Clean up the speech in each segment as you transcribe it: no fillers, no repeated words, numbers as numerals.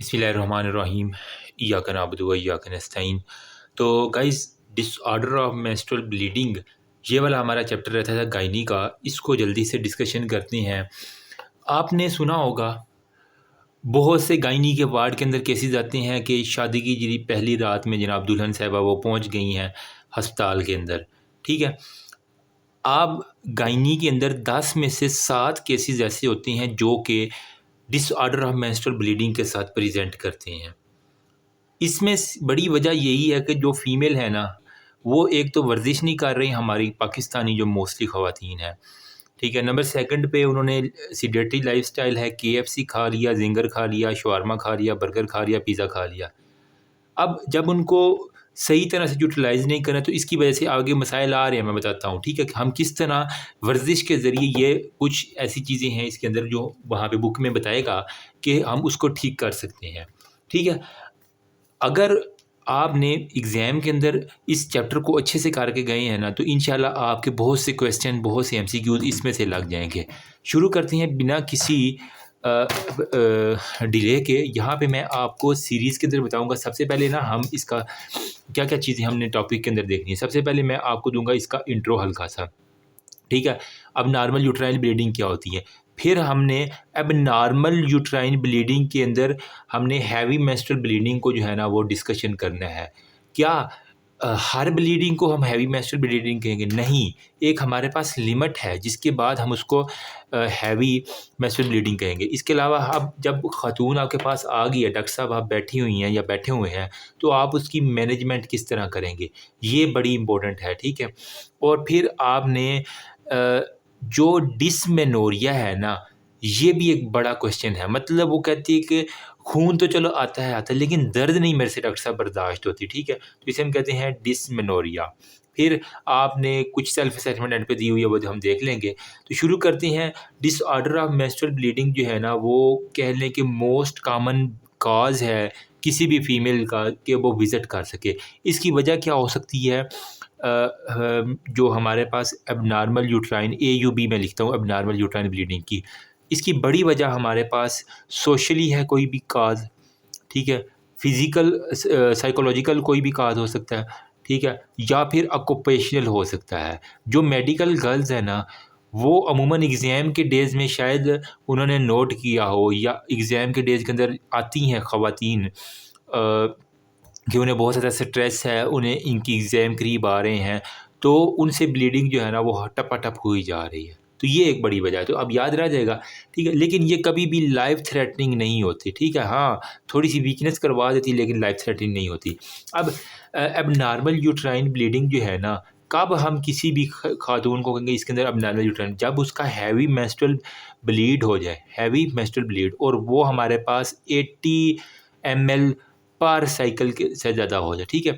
बिस्मिल्लाहिर्रहमानिर्रहीम इय्याका नअबुदु व इय्याका नस्तईन। तो guys, disorder of menstrual bleeding, ये वाला हमारा चैप्टर रहता था गायनी का। इसको जल्दी से डिस्कशन करते हैं। आपने सुना होगा बहुत से गायनी के वार्ड के अंदर केसेस आते हैं कि शादी की जी पहली रात में जनाब दुल्हन साहिबा वो पहुंच गई हैं हस्पताल के अंदर। ठीक है, आप गायनी के अंदर 10 में से 7 केसेस ऐसे होते हैं जो कि डिसऑर्डर ऑफ मेंस्ट्रुअल ब्लीडिंग के साथ प्रेजेंट करते हैं। इसमें बड़ी वजह यही है कि जो फीमेल है ना, वो एक तो वर्जिश नहीं कर रही, हमारी पाकिस्तानी जो मोस्टली ख़वातीन हैं। ठीक है, नंबर सेकंड पे उन्होंने सीडेटरी लाइफस्टाइल है, केएफसी खा लिया, जिंगर खा लिया, शवारमा खा लिया, बर्गर खा लिया, पिज़्ज़ा खा लिया। अब जब उनको सही तरह से यूटिलाइज़ नहीं करें तो इसकी वजह से आगे मसाइल आ रहे हैं। मैं बताता हूँ, ठीक है, कि हम किस तरह वर्जिश के ज़रिए ये कुछ ऐसी चीज़ें हैं इसके अंदर जो वहाँ पे बुक में बताएगा कि हम उसको ठीक कर सकते हैं। ठीक है, अगर आपने एग्ज़ाम के अंदर इस चैप्टर को अच्छे से करके गए हैं ना, तो इंशाल्लाह आपके बहुत से क्वेश्चन, बहुत से एमसीक्यूज़ इसमें से लग जाएंगे। शुरू करते हैं बिना किसी डिले के। यहाँ पे मैं आपको सीरीज़ के अंदर बताऊँगा। सबसे पहले ना हम इसका क्या-क्या चीज़ें हमने टॉपिक के अंदर देखनी है। सबसे पहले मैं आपको दूँगा इसका इंट्रो हल्का-सा। ठीक है, अब नॉर्मल यूट्राइन ब्लीडिंग क्या होती है। फिर हमने अब नॉर्मल यूट्राइन ब्लीडिंग के अंदर हमने हैवी मेंस्ट्रुअल ब्लीडिंग को जो है ना वो डिस्कशन करना है। क्या हर ब्लीडिंग को हम हैवी मेंस्ट्रुअल ब्लीडिंग कहेंगे? नहीं, एक हमारे पास लिमिट है जिसके बाद हम उसको हैवी मेंस्ट्रुअल ब्लीडिंग कहेंगे। इसके अलावा अब जब खातून आपके पास आ गई है, डॉक्टर साहब आप बैठी हुई हैं या बैठे हुए हैं, तो आप उसकी मैनेजमेंट किस तरह करेंगे, ये बड़ी इंपॉर्टेंट है। ठीक है, और फिर आपने जो डिसमेनोरिया है ना, ये भी एक बड़ा क्वेश्चन है। मतलब वो कहती है कि खून तो चलो आता है, लेकिन दर्द नहीं मेरे से डॉक्टर साहब बर्दाश्त होती। ठीक है, तो इसे हम कहते हैं डिसमेनोरिया। फिर आपने कुछ सेल्फ असेसमेंट एंड पे दी हुई है, वो हम देख लेंगे। तो शुरू करते हैं। डिसऑर्डर ऑफ मेंस्ट्रुअल ब्लीडिंग जो है ना, वो कह लें कि मोस्ट कॉमन कॉज़ है किसी भी फीमेल का कि वो विज़िट कर सके। इसकी वजह क्या हो सकती है? जो हमारे पास एबनॉर्मल यूट्राइन, AUB मैं लिखता हूँ एबनॉर्मल यूट्राइन ब्लीडिंग की, इसकी बड़ी वजह हमारे पास सोशली है कोई भी काज। ठीक है, फिज़िकल साइकोलॉजिकल कोई भी काज हो सकता है। ठीक है, या फिर ऑक्यूपेशनल हो सकता है। जो मेडिकल गर्ल्स हैं ना, वो अमूमन एग्ज़ाम के डेज़ में शायद उन्होंने नोट किया हो या एग्ज़ाम के डेज़ के अंदर आती हैं ख़वातीन कि उन्हें बहुत ज़्यादा स्ट्रेस है, उन्हें इनकी एग्ज़ाम करीब आ रहे हैं, तो उनसे ब्लीडिंग जो है ना वो टपा-टप हुई जा रही है। तो ये एक बड़ी वजह है, तो अब याद रह जाएगा। ठीक है, लेकिन ये कभी भी लाइफ़ थ्रेटनिंग नहीं होती। ठीक है, हाँ, थोड़ी-सी वीकनेस करवा देती है लेकिन लाइफ़ थ्रेटनिंग नहीं होती। अब एबनॉर्मल यूट्राइन ब्लीडिंग जो है ना, कब हम किसी भी खातून को कहेंगे इसके अंदर एबनॉर्मल यूट्राइन, जब उसका हैवी मेंस्ट्रुअल ब्लीड हो जाए, हैवी मेंस्ट्रुअल ब्लीड, और वो हमारे पास 80 ml पर साइकिल के से ज़्यादा हो जाए। ठीक है,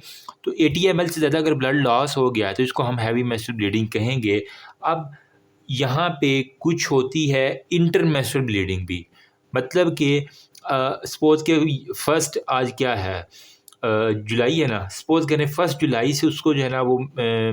तो 80 ml से ज़्यादा अगर ब्लड लॉस हो गया है तो इसको हम हैवी मेंस्ट्रुअल ब्लीडिंग कहेंगे। अब यहाँ पे कुछ होती है इंटरमेंस्ट्रुअल ब्लीडिंग भी। मतलब कि सपोज़ के फर्स्ट आज क्या है, जुलाई है ना, सपोज़ करें 1 जुलाई से उसको जो है ना वो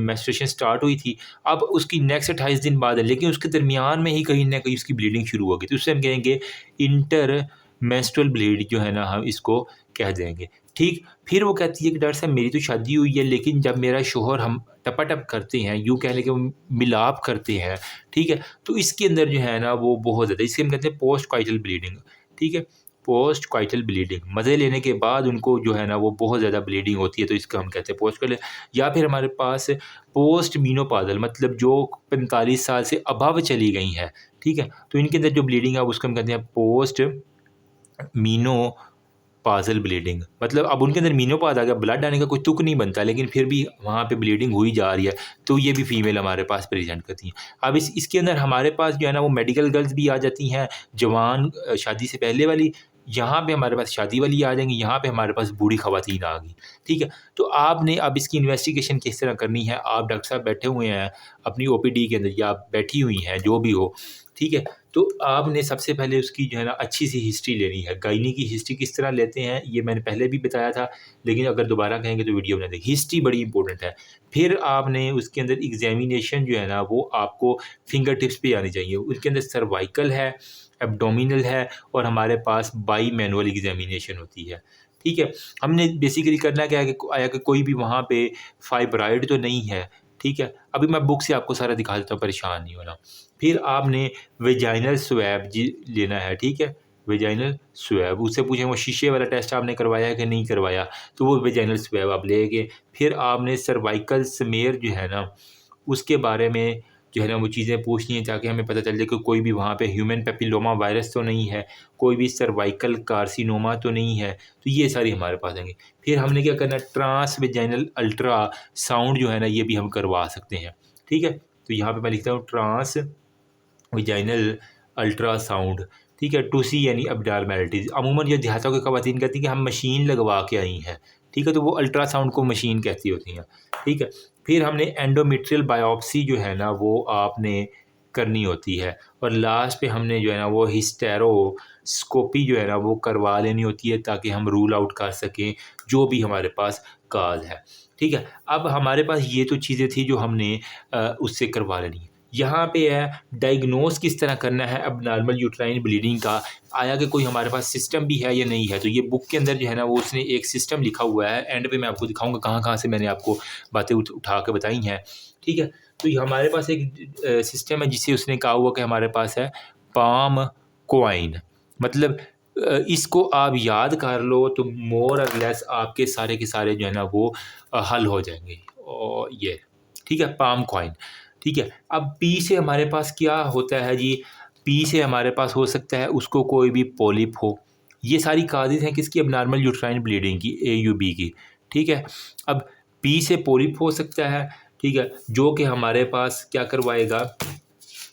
मेंस्ट्रुएशन स्टार्ट हुई थी। अब उसकी नेक्स्ट 28 दिन बाद है, लेकिन उसके दरमियान में ही कहीं न कहीं उसकी ब्लीडिंग शुरू हो गई, तो उससे हम कहेंगे इंटर मेंस्ट्रुअल ब्लीड जो है ना, हम इसको कह देंगे। ठीक, फिर वो कहती है कि डॉक्टर साहब मेरी तो शादी हुई है, लेकिन जब मेरा शौहर, हम टपा-टप करते हैं, यूँ कह लें कि मिलाप करते हैं, ठीक है, तो इसके अंदर जो है ना वो बहुत ज़्यादा, इसे हम कहते हैं पोस्ट कॉइटल ब्लीडिंग। ठीक है, पोस्ट कॉइटल ब्लीडिंग, मज़े लेने के बाद उनको जो है ना वो बहुत ज़्यादा ब्लीडिंग होती है, तो इसको हम कहते हैं पोस्ट कॉइटल। या फिर हमारे पास पोस्ट मीनोपॉज़ल, मतलब जो 45 साल से अबव चली गई हैं। ठीक है, तो इनके अंदर जो ब्लीडिंग है उसको हम कहते हैं पोस्ट मीनोपॉज़ल ब्लीडिंग। मतलब अब उनके अंदर मीनोपॉज़ आ गया, ब्लड आने का कोई तुक नहीं बनता, लेकिन फिर भी वहाँ पे ब्लीडिंग हुई जा रही है, तो ये भी फीमेल हमारे पास प्रेजेंट करती हैं। अब इसके अंदर हमारे पास जो है ना वो मेडिकल गर्ल्स भी आ जाती हैं, जवान शादी से पहले वाली, यहाँ पे हमारे पास शादी वाली आ जाएंगी, यहाँ पे हमारे पास बूढ़ी ख़वातीन आ गई। ठीक है, तो आपने अब इसकी इन्वेस्टिगेशन किस तरह करनी है। आप डॉक्टर साहब बैठे हुए हैं अपनी OPD के अंदर, या आप बैठी हुई हैं, जो भी हो। ठीक है, तो आपने सबसे पहले उसकी जो है ना अच्छी सी हिस्ट्री लेनी है। गायनी की हिस्ट्री किस तरह लेते हैं ये मैंने पहले भी बताया था, लेकिन अगर दोबारा कहेंगे तो वीडियो बना दें। हिस्ट्री बड़ी इंपॉर्टेंट है। फिर आपने उसके अंदर एग्जामिनेशन जो है ना वो आपको फिंगर टिप्स पे आनी चाहिए। उसके अंदर सर्वाइकल है, एब्डोमिनल है और हमारे पास बाई मैनुअल एग्जामिनेशन होती है। ठीक है, हमने बेसिकली करना क्या है कि आया कि कोई भी वहाँ पे फाइब्राइड तो नहीं है। ठीक है, अभी मैं बुक से आपको सारा दिखा देता हूँ, परेशान नहीं होना। फिर आपने वेजाइनल स्वैब जी लेना है। ठीक है, वेजाइनल स्वैब, उससे पूछें वो शीशे वाला टेस्ट आपने करवाया है कि नहीं करवाया, तो वो वेजाइनल स्वैब आप लेंगे। फिर आपने सर्वाइकल स्मेयर जो है ना, उसके बारे में जो है ना वो चीज़ें पूछनी है, ताकि हमें पता चल जाए कि कोई भी वहाँ पे ह्यूमन पेपिलोमा वायरस तो नहीं है, कोई भी सर्वाइकल कार्सिनोमा तो नहीं है। तो ये सारी हमारे पास आएंगी। फिर हमने क्या करना है, ट्रांस वेजाइनल अल्ट्रा साउंड जो है ना, ये भी हम करवा सकते हैं। ठीक है, तो यहाँ पे मैं लिखता हूँ ट्रांस वेजाइनल अल्ट्रासाउंड। ठीक है, टू सी यानी अबनॉर्मैलिटीज़। अमूमन ये देहातों की ख़वातीन कहती हैं कि हम मशीन लगवा के आई हैं। ठीक है, तो वो अल्ट्रासाउंड को मशीन कहती होती हैं। ठीक है, फिर हमने एंडोमेट्रियल बायोप्सी जो है ना वो आपने करनी होती है, और लास्ट पे हमने जो है ना वो हिस्टेरोस्कोपी जो है ना वो करवा लेनी होती है, ताकि हम रूल आउट कर सकें जो भी हमारे पास काज है। ठीक है, अब हमारे पास ये तो चीज़ें थी जो हमने उससे करवा लेनी है। यहाँ पे है डायग्नोस किस तरह करना है अबनॉर्मल यूट्राइन ब्लीडिंग का, आया कि कोई हमारे पास सिस्टम भी है या नहीं है। तो ये बुक के अंदर जो है ना वो उसने एक सिस्टम लिखा हुआ है, एंड पे मैं आपको दिखाऊंगा कहाँ-कहाँ से मैंने आपको बातें उठा के बताई हैं। ठीक है, तो ये हमारे पास एक सिस्टम है जिसे उसने कहा हुआ कि हमारे पास है पाम कॉइन। मतलब इसको आप याद कर लो तो मोर और लेस आपके सारे के सारे जो है ना वो हल हो जाएंगे। और ये ठीक है, पाम कॉइन। ठीक है, अब पी से हमारे पास क्या होता है जी, पी से हमारे पास हो सकता है उसको कोई भी पॉलिप हो। ये सारी काजेज़ हैं किसकी, अबनॉर्मल यूट्राइन ब्लीडिंग की, AUB की। ठीक है, अब पी से पॉलिप हो सकता है। ठीक है, जो कि हमारे पास क्या करवाएगा,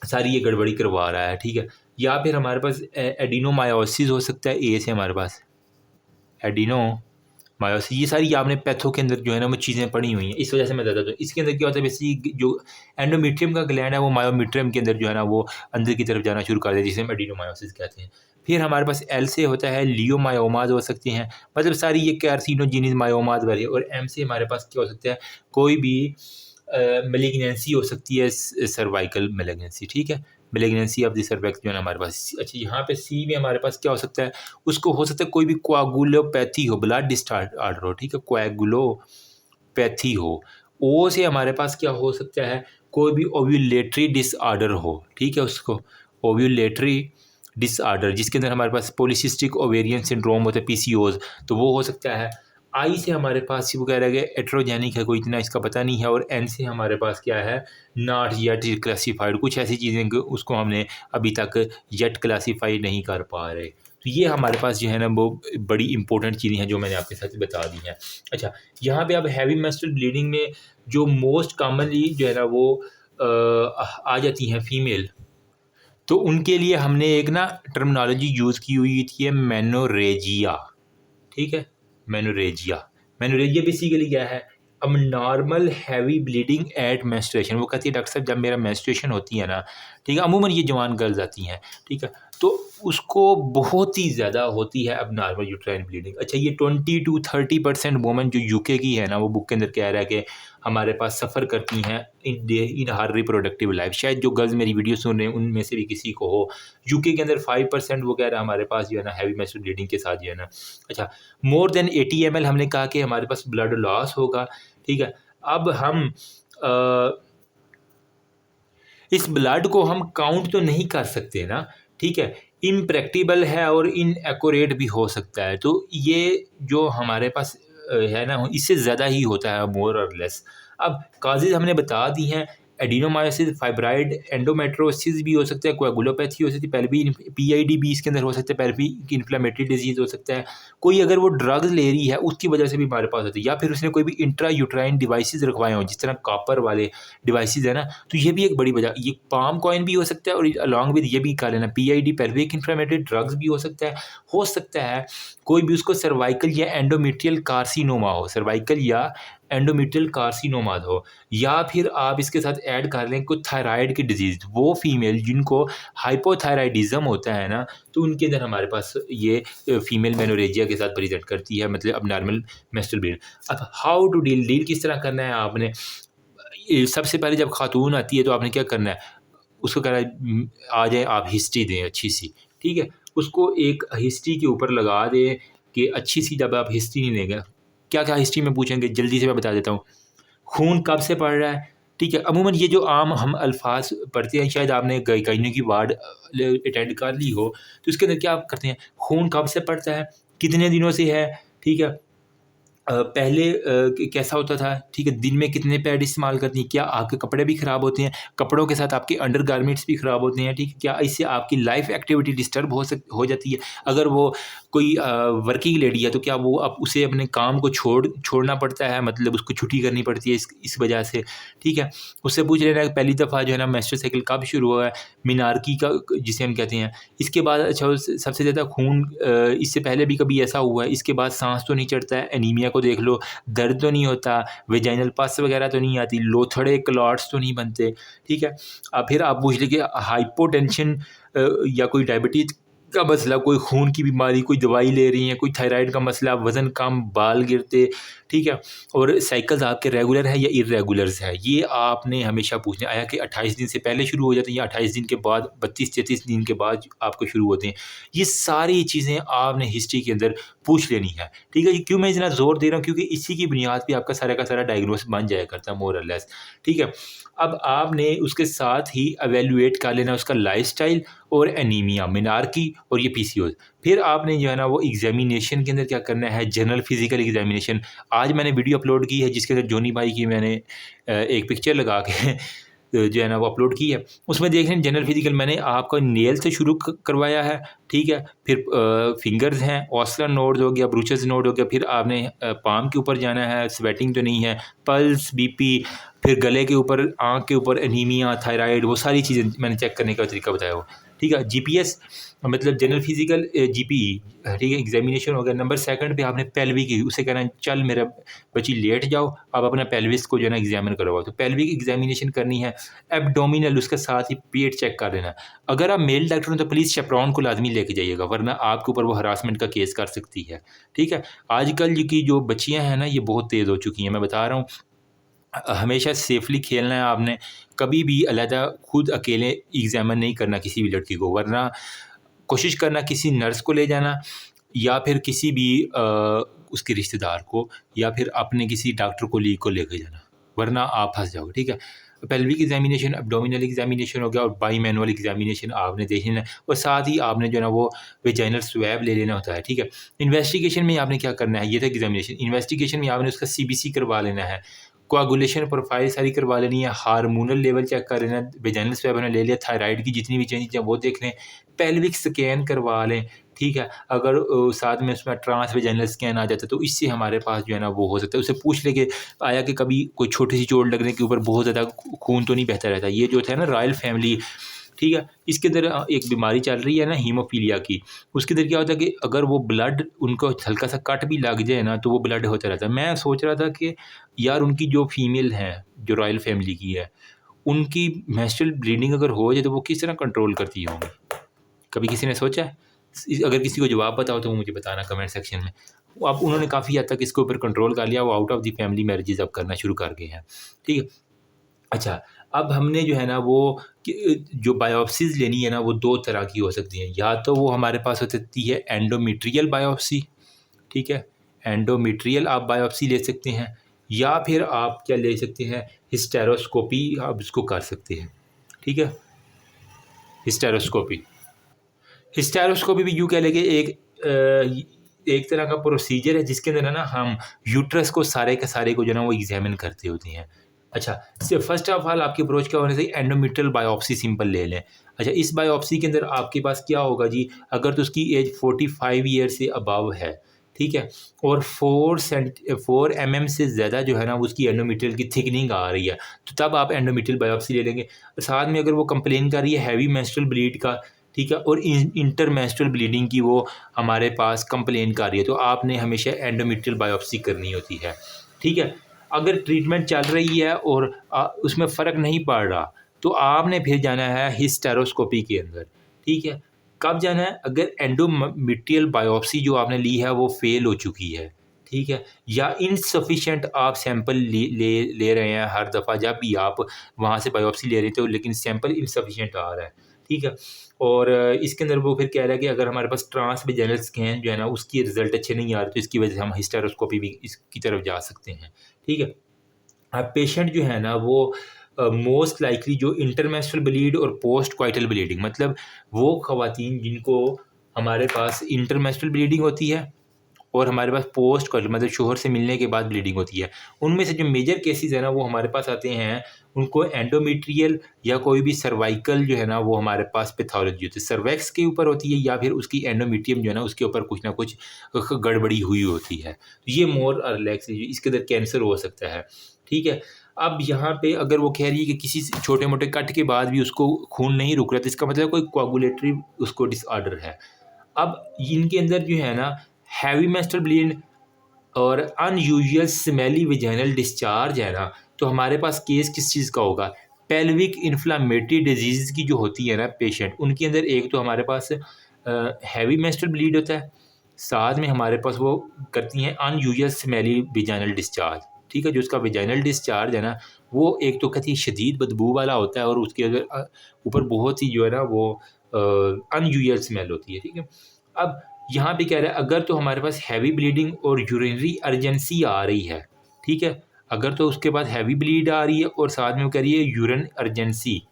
सारी ये गड़बड़ी करवा रहा है। ठीक है, या फिर हमारे पास एडिनोमायोसिस हो सकता है, ए से हमारे पास एडिनो मायोसिस। ये सारी आपने पैथो के अंदर जो है ना वो चीज़ें पढ़ी हुई हैं, इस वजह से मैं बताता हूँ। इसके अंदर क्या होता है, बेसिकली जो एंडोमेट्रियम का ग्लैंड है वो मायोमेट्रियम के अंदर जो है ना वो अंदर की तरफ जाना शुरू कर देती है, जिसे हम एडिनोमायोसिस कहते हैं। फिर हमारे पास एल से होता है लियोमायोमाज हो सकती हैं, मतलब सारी ये कार्सिनोजेनिक मायोमाज वाली। और एम से हमारे पास क्या हो सकता है, कोई भी मेलिग्नेंसी हो सकती है, सर्वाइकल मेलिग्नेंसी। ठीक है, मेलिग्नेंसी ऑफ द सर्वाइकल जो है ना हमारे पास। अच्छा, यहाँ पे सी में हमारे पास क्या हो सकता है, उसको हो सकता है कोई भी कोआगुलोपैथी हो, ब्लड डिसऑर्डर हो। ठीक है, कोआगुलोपैथी हो। ओ से हमारे पास क्या हो सकता है, कोई भी ओव्यूलेटरी डिसऑर्डर हो। ठीक है, उसको ओव्यूलेटरी डिसऑर्डर, जिसके अंदर हमारे पास पॉलीसिस्टिक ओवेरियन सिंड्रोम होता है, PCOS, तो वो हो सकता है। आई से हमारे पास वो कह रहा है कि एट्रोजेनिक है, कोई इतना इसका पता नहीं है। और एन से हमारे पास क्या है, नॉट येट क्लासीफाइड, कुछ ऐसी चीज़ें उसको हमने अभी तक येट क्लासीफाई नहीं कर पा रहे। तो ये हमारे पास जो है ना वो बड़ी इंपॉर्टेंट चीज़ें हैं जो मैंने आपके साथ बता दी हैं। अच्छा, यहाँ पे अब हैवी मेंस्ट्रुअल ब्लीडिंग में जो मोस्ट कॉमनली जो है ना वो आ जाती हैं फीमेल, तो उनके लिए हमने एक ना टर्मिनोलॉजी यूज़ की हुई थी, है मेनोरेजिया। ठीक है, मेनोरेजिया। मेनोरेजिया बेसिकली क्या है, अब normal heavy bleeding at menstruation. वो कहती है डॉक्टर साहब जब मेरा मेंस्ट्रुएशन होती है ना, ठीक है, अमूमन ये जवान गर्ल्स आती हैं। ठीक है, तो उसको बहुत ही ज़्यादा होती है अब नॉर्मल यूट्राइन ब्लीडिंग। अच्छा, ये 20 to 30% वुमेन जो UK की है ना, वो बुक के अंदर कह रहा है कि हमारे पास सफ़र करती हैं इन हर रिप्रोडक्टिव लाइफ। शायद जो गर्ल्स मेरी वीडियो सुन रहे हैं उनमें से भी किसी को हो। UK के अंदर 5% वो कह रहा है हमारे पास जो है ना हैवी मेंस्ट्रुअल ब्लीडिंग के साथ जो है ना। अच्छा, मोर देन 80 ml हमने कहा कि हमारे पास ब्लड लॉस होगा। ठीक है, अब हम इस ब्लड को हम काउंट तो नहीं कर सकते ना। ठीक है, इम्प्रैक्टिबल है और इनएक्यूरेट भी हो सकता है। तो ये जो हमारे पास है ना, इससे ज़्यादा ही होता है मोर और लेस। अब काजेज़ हमने बता दी हैं, एडिनोमायोसिस, फाइब्राइड, एंडोमेट्रोसिस भी हो सकता है, कोएगुलोपैथी हो सकती है, पेल्विक PID भी इसके अंदर हो सकता है, पेल्विक इन्फ्लेमेटरी डिजीज़ हो सकता है। कोई अगर वो ड्रग्स ले रही है उसकी वजह से भी हमारे पास होती है, या फिर उसने कोई भी इंट्रा यूट्राइन डिवाइसेस रखवाए हों, जिस तरह कॉपर वाले डिवाइसेस है ना, तो ये भी एक बड़ी वजह। ये पाम कॉइन भी हो सकता है, और अलॉन्ग विद ये भी कह लेना PID, पेल्विक इन्फ्लेमेटरी ड्रग्स भी हो सकता है। हो सकता है कोई भी उसको सर्वाइकल या एंडोमेट्रियल कार्सिनोमा हो, सर्वाइकल या एंडोमेट्रियल कार्सिनोमा हो, या फिर आप इसके साथ ऐड कर लें कोई थायराइड की डिजीज़। वो फीमेल जिनको हाइपोथायराइडिज्म होता है ना, तो उनके अंदर हमारे पास ये फीमेल मेनोरेजिया के साथ प्रेजेंट करती है, मतलब अबनॉर्मल मेंस्ट्रुअल ब्लीडिंग। अब हाउ टू डील किस तरह करना है आपने, सबसे पहले जब खातून आती है तो आपने क्या करना है, उसको कहना है आ जाए आप हिस्ट्री दें अच्छी सी। ठीक है? उसको एक हिस्ट्री के ऊपर लगा दें कि अच्छी सी जब आप हिस्ट्री नहीं लेंगे, क्या-क्या हिस्ट्री में पूछेंगे जल्दी से मैं बता देता हूँ। खून कब से पड़ रहा है? ठीक है? अमूमन ये जो आम हम अल्फ़ाज़ पढ़ते हैं, शायद आपने कहीं की वार्ड अटेंड कर ली हो, तो इसके अंदर क्या करते हैं, खून कब से पड़ता है? कितने दिनों से है? ठीक है? पहले कैसा होता था, ठीक है, दिन में कितने पैड इस्तेमाल करती हैं, क्या आपके कपड़े भी ख़राब होते हैं, कपड़ों के साथ आपके अंडरगारमेंट्स भी ख़राब होते हैं, ठीक है, क्या इससे आपकी लाइफ एक्टिविटी डिस्टर्ब हो जाती है, अगर वो कोई वर्किंग लेडी है तो क्या वो अब उसे अपने काम को छोड़ना पड़ता है, मतलब उसको छुट्टी करनी पड़ती है इस वजह से, ठीक है। उससे पूछ लेना है पहली दफ़ा जो है ना मेंस्ट्रुअल साइकिल कब शुरू हुआ है, मिनार्की का जिसे हम कहते हैं, इसके बाद अच्छा सबसे ज़्यादा खून इससे पहले भी कभी ऐसा हुआ है, इसके बाद सांस तो नहीं चढ़ता है, एनीमिया को देख लो, दर्द तो नहीं होता, वेजाइनल पस वगैरह तो नहीं आती, लोथड़े क्लॉट्स तो नहीं बनते, ठीक है। फिर आप पूछ लीजिए हाइपोटेंशन या कोई डायबिटीज़ का मसला, कोई खून की बीमारी, कोई दवाई ले रही हैं, कोई थायराइड का मसला, वज़न कम, बाल गिरते, ठीक है? और साइकिल्स आपके रेगुलर है या इर्रेगुलर्स है, ये आपने हमेशा पूछना है कि 28 दिन से पहले शुरू हो जाते हैं या 28 दिन के बाद 32-33 दिन के बाद आपको शुरू होते हैं। ये सारी चीज़ें आपने हिस्ट्री के अंदर पूछ लेनी है, ठीक है जी? क्यों मैं इतना ज़ोर दे रहा हूँ, क्योंकि इसी की बुनियाद पे आपका सारा का सारा डायग्नोस बन जाया करता है मोर और लेस, ठीक है? अब आपने उसके साथ ही इवैल्यूएट कर लेना उसका लाइफ़स्टाइल और एनीमिया, मेनार्की और ये पीसीओएस। फिर आपने जो है ना वो एग्ज़ामिनेशन के अंदर क्या करना है, जनरल फिज़िकल एग्ज़ामिनेशन। आज मैंने वीडियो अपलोड की है जिसके अंदर जॉनी भाई की मैंने एक पिक्चर लगा के जो है ना वो अपलोड की है। उसमें देख लें जनरल फिज़िकल मैंने आपको नेल से शुरू करवाया है, ठीक है? फिर फिंगर्स हैं, ओस्लर नोड्स हो गया, ब्रूचस नोड हो गया, फिर आपने पाम के ऊपर जाना है, स्वेटिंग तो नहीं है, पल्स, बीपी, फिर गले के ऊपर, आँख के ऊपर एनीमिया, थायराइड, वो सारी चीज़ें मैंने चेक करने का तरीका बताया वो, ठीक है? जीपीएस मतलब जनरल फिज़िकल जीपीई, ठीक है? एग्ज़ामिनेशन हो गया। नंबर 2 पे आपने पेल्विक की, उसे कहना है चल मेरा बच्ची लेट जाओ, आप अपना पेल्विस को जो है ना एग्ज़ामिन करवाओ। तो पेल्विक एग्ज़ामिनेशन करनी है, एब्डोमिनल उसके साथ ही पेट चेक कर लेना। अगर आप मेल डॉक्टर हो तो प्लीज़ शेपरॉन को लाज़मी लेके जाइएगा, वरना आपके ऊपर वो हरासमेंट का केस कर सकती है, ठीक है? आजकल की जो बच्चियाँ हैं ना, ये बहुत तेज़ हो चुकी हैं, मैं बता रहा हूँ। हमेशा सेफ़ली खेलना है आपने, कभी भी अलहदा खुद अकेले एग्ज़ामिन नहीं करना किसी भी लड़की को, वरना कोशिश करना किसी नर्स को ले जाना या फिर किसी भी उसके रिश्तेदार को या फिर अपने किसी डॉक्टर कोलीग को लेके जाना, वरना आप फँस जाओगे, ठीक है? पेल्विक एग्ज़ामिनेशन, एब्डोमिनल एग्ज़ामिनेशन हो गया और बाईमैनुअल एग्ज़ामिनेशन आपने देख लेना है और साथ ही आपने जो है ना वो वेजाइनल स्वैब ले लेना होता है, ठीक है? इन्वेस्टिगेशन में आपने क्या करना है, ये था एग्ज़ामिनेशन। इन्वेस्टिगेशन में आपने उसका सीबीसी करवा लेना है, कोआगुलेशन प्रोफ़ाइल सारी करवा लेनी है, हार्मोनल लेवल चेक कर लेना है, वेजाइनल स्वैब आपने ले लिया, थायराइड की जितनी भी चेंजेज़ हैं वो देख लें, पेल्विक स्कैन करवा लें, ठीक है? अगर साथ में उसमें ट्रांस वेजाइनल स्कैन आ जाता है तो इससे हमारे पास जो है ना वो हो सकता है। उससे पूछ लें कि आया कि कभी कोई छोटी-सी चोट लगने के ऊपर बहुत ज़्यादा खून तो नहीं बहता रहता। ये जो था ना रॉयल फैमिली, ठीक है? इसके अंदर एक बीमारी चल रही है ना हीमोफीलिया की, उसके अंदर क्या होता है कि अगर वो ब्लड उनको हल्का-सा कट भी लग जाए ना तो वो ब्लड होता रहता है। मैं सोच रहा था कि यार उनकी जो फीमेल हैं, जो रॉयल फैमिली की है, उनकी मेंस्ट्रुअल ब्लीडिंग अगर हो जाए तो वो किस तरह कंट्रोल करती होंगी? कभी किसी ने सोचा है? अगर किसी को जवाब पता हो तो वो मुझे बताना कमेंट सेक्शन में। वो अब उन्होंने काफ़ी हद तक इसके ऊपर कंट्रोल कर लिया, वो out of the family marriages अब करना शुरू कर गए हैं। ठीक है? अच्छा, अब हमने जो है ना वो जो बायोप्सीज़ लेनी है ना वो 2 तरह की हो सकती हैं। या तो वो हमारे पास हो सकती है एंडोमेट्रियल बायोप्सी, ठीक है? एंडोमेट्रियल आप बायोप्सी ले सकते हैं या फिर आप क्या ले सकते हैं हिस्टेरोस्कोपी आप इसको कर सकते हैं। ठीक है? हिस्टेरोस्कोपी। हिस्टेरोस्कोपी भी यूँ कह लें कि एक तरह का प्रोसीजर है जिसके अंदर है ना हम यूट्रस को सारे के सारे को जो है ना वो एग्ज़ामिन करते होते हैं। अच्छा, फर्स्ट ऑफ ऑल आपकी अप्रोच क्या होनी चाहिए, एंडोमेट्रियल बायोप्सी सिंपल ले लें। अच्छा, इस बायोप्सी के अंदर आपके पास क्या होगा जी, अगर तो उसकी एज 45 ईयर से अबव है, ठीक है? और 4 एमएम से ज़्यादा जो है ना उसकी एंडोमेट्रियल की थिकनिंग आ रही है, तो तब आप एंडोमेट्रियल बायोप्सी ले लेंगे। साथ में अगर वो कंप्लेन कर रही है हैवी मेंस्ट्रुअल ब्लीड का, ठीक है? और इंटरमेंस्ट्रुअल ब्लीडिंग की वो हमारे पास कंप्लेन कर रही है, तो आपने हमेशा एंडोमेट्रियल बायोप्सी करनी होती है, ठीक है? अगर ट्रीटमेंट चल रही है और उसमें फ़र्क नहीं पड़ रहा, तो आपने फिर जाना है हिस्टेरोस्कोपी के अंदर, ठीक है? कब जाना है? अगर एंडोमेट्रियल बायोप्सी जो आपने ली है वो फ़ेल हो चुकी है, ठीक है? या इनसफिशिएंट आप सैंपल ले रहे हैं हर दफ़ा जब भी आप वहाँ से बायोप्सी ले रहे थे लेकिन सैंपल इनसफिशिएंट आ रहा है, ठीक है। और इसके अंदर वो फिर कह रहा है कि अगर हमारे पास ट्रांसवेजाइनल स्कैन जो है ना उसकी रिज़ल्ट अच्छे नहीं आ रहे तो इसकी वजह से हम हिस्टेरोस्कोपी भी इसकी तरफ जा सकते हैं, ठीक है। अब पेशेंट जो है ना वो मोस्ट लाइकली जो इंटरमेंस्ट्रुअल ब्लीड और पोस्ट कॉइटल ब्लीडिंग, मतलब वो ख़वातीन जिनको हमारे पास इंटरमेंस्ट्रुअल ब्लीडिंग होती है और हमारे पास पोस्ट कॉइटल मतलब शोहर से मिलने के बाद ब्लीडिंग होती है, उनमें से जो मेजर केसेस है ना वो हमारे पास आते हैं, उनको एंडोमेट्रियल या कोई भी सर्वाइकल जो है ना वो हमारे पास पैथोलॉजी होती है, सर्वैक्स के ऊपर होती है या फिर उसकी एंडोमेट्रियम जो है ना उसके ऊपर कुछ ना कुछ गड़बड़ी हुई होती है। तो ये मोर और लेस इसके अंदर कैंसर हो सकता है, ठीक है। अब यहाँ पे अगर वो कह रही है कि किसी छोटे मोटे कट के बाद भी उसको खून नहीं रुक रहा तो इसका मतलब कोई कोआगुलेटरी उसको डिसऑर्डर है। अब इनके अंदर जो है ना हैवी मेंस्ट्रुअल ब्लीडिंग और अनयूजुअल स्मेली वेजाइनल डिस्चार्ज है ना, तो हमारे पास केस किस चीज़ का होगा? पेल्विक इन्फ्लेमेटरी डिजीज़ की जो होती है ना पेशेंट, उनके अंदर एक तो हमारे पास हैवी मेंस्ट्रुअल ब्लीड होता है, साथ में हमारे पास वो करती हैं अनयूजुअल स्मेली वेजाइनल डिस्चार्ज, ठीक है? जो उसका वेजाइनल डिस्चार्ज है ना, वो एक तो कहती है शदीद बदबू वाला होता है और उसके अगर ऊपर बहुत ही जो है ना वो अनयूजुअल स्मेल होती है, ठीक है? अब यहाँ पे कह रहा है अगर तो हमारे पास हैवी ब्लीडिंग और यूरिनरी अर्जेंसी आ रही है, ठीक है? अगर तो उसके बाद हैवी ब्लीड आ रही है और साथ में वो कह रही है यूरिन अर्जेंसी,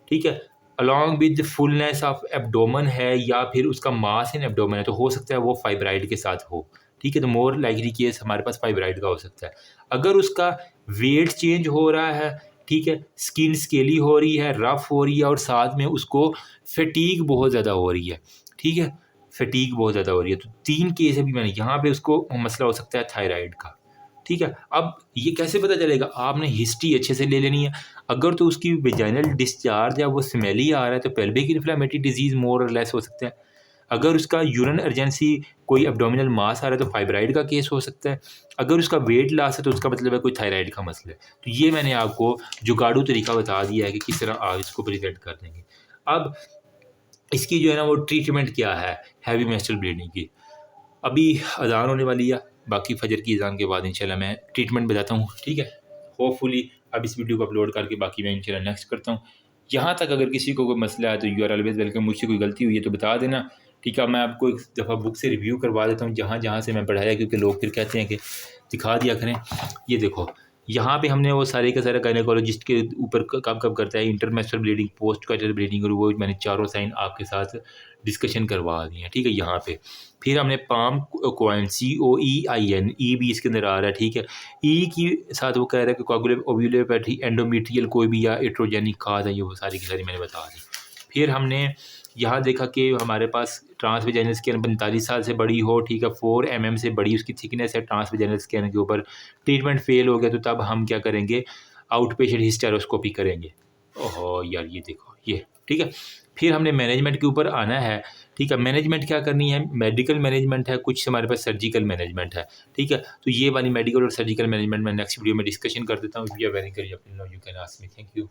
ठीक है? Along with fullness of abdomen है या फिर उसका मास इन एब्डोमेन है, तो हो सकता है वो फाइब्राइड के साथ हो, ठीक है? तो मोर लाइकली केस हमारे पास फाइब्राइड का हो सकता है। अगर उसका वेट चेंज हो रहा है, ठीक है? स्किन स्केली हो रही है, रफ हो रही है और साथ में उसको फटीग बहुत ज़्यादा हो रही है, ठीक है? फटीग बहुत ज़्यादा हो रही है, तो 3 केस अभी मैंने यहाँ पे उसको मसला हो सकता है थायराइड का, ठीक है। अब ये कैसे पता चलेगा? आपने हिस्ट्री अच्छे से ले लेनी है। अगर तो उसकी वेजाइनल डिस्चार्ज या वो स्मेली आ रहा है तो पेल्विक इन्फ्लेमेटरी डिजीज़ मोर और लेस हो सकता है। अगर उसका यूरिन अर्जेंसी कोई एब्डोमिनल मास आ रहा है तो फाइब्राइड का केस हो सकता है। अगर उसका वेट लॉस है तो उसका मतलब है कोई थायराइड का मसला है। तो ये मैंने आपको जुगाड़ू तरीका बता दिया है कि किस तरह आप इसको प्रिवेंट कर देंगे। अब इसकी जो है ना वो ट्रीटमेंट क्या है हैवी मेंस्ट्रुअल ब्लीडिंग की? अभी अज़ान होने वाली है, बाकी फ़जर की अज़ान के बाद इंशाल्लाह मैं ट्रीटमेंट बताता हूँ, ठीक है? होपफुली अब इस वीडियो को अपलोड करके बाकी मैं इंशाल्लाह नेक्स्ट करता हूँ। यहाँ तक अगर किसी को कोई मसला है तो यू आर ऑलवेज़ वेलकम, मुझसे कोई गलती हुई है तो बता देना, ठीक है? मैं आपको एक दफ़ा बुक से रिव्यू करवा देता हूँ जहाँ-जहाँ से मैं पढ़ाया, क्योंकि लोग फिर कहते हैं कि दिखा दिया करें। ये देखो, यहाँ पे हमने वो सारे का सारा गायनेकोलॉजिस्ट के ऊपर कब-कब करता है, intermenstrual bleeding, post coital bleeding, और वो मैंने चारों साइन आपके साथ डिस्कशन करवा दी हैं, ठीक है? यहाँ पे फिर हमने पाम कॉइन COEIN, ई भी इसके अंदर आ रहा है, ठीक है? ई की साथ वो कह रहा है कि कोगुलेटिव ओव्यूलोपैथी, एंडोमेट्रियल कोई भी या एट्रोजेनिक काज है, ये वो सारी की सारी मैंने बता दी। फिर हमने यहाँ देखा कि हमारे पास ट्रांसवेजाइनल स्कैन 45 साल से बड़ी हो, ठीक है? 4 mm से बड़ी उसकी थिकनेस है ट्रांसवेजाइनल स्कैन के ऊपर, ट्रीटमेंट फेल हो गया तो तब हम क्या करेंगे? आउट पेशेंट हिस्टेरोस्कोपी करेंगे। ओहो यार, ये देखो ये, ठीक है? फिर हमने मैनेजमेंट के ऊपर आना है, ठीक है? मैनेजमेंट क्या करनी है? मेडिकल मैनेजमेंट है, कुछ हमारे पास सर्जिकल मैनेजमेंट है, ठीक है? तो ये वाली मेडिकल और सर्जिकल मैनेजमेंट मैं नेक्स्ट वीडियो में डिस्कशन कर देता हूँ। If you are very clear, you can ask me. Thank you.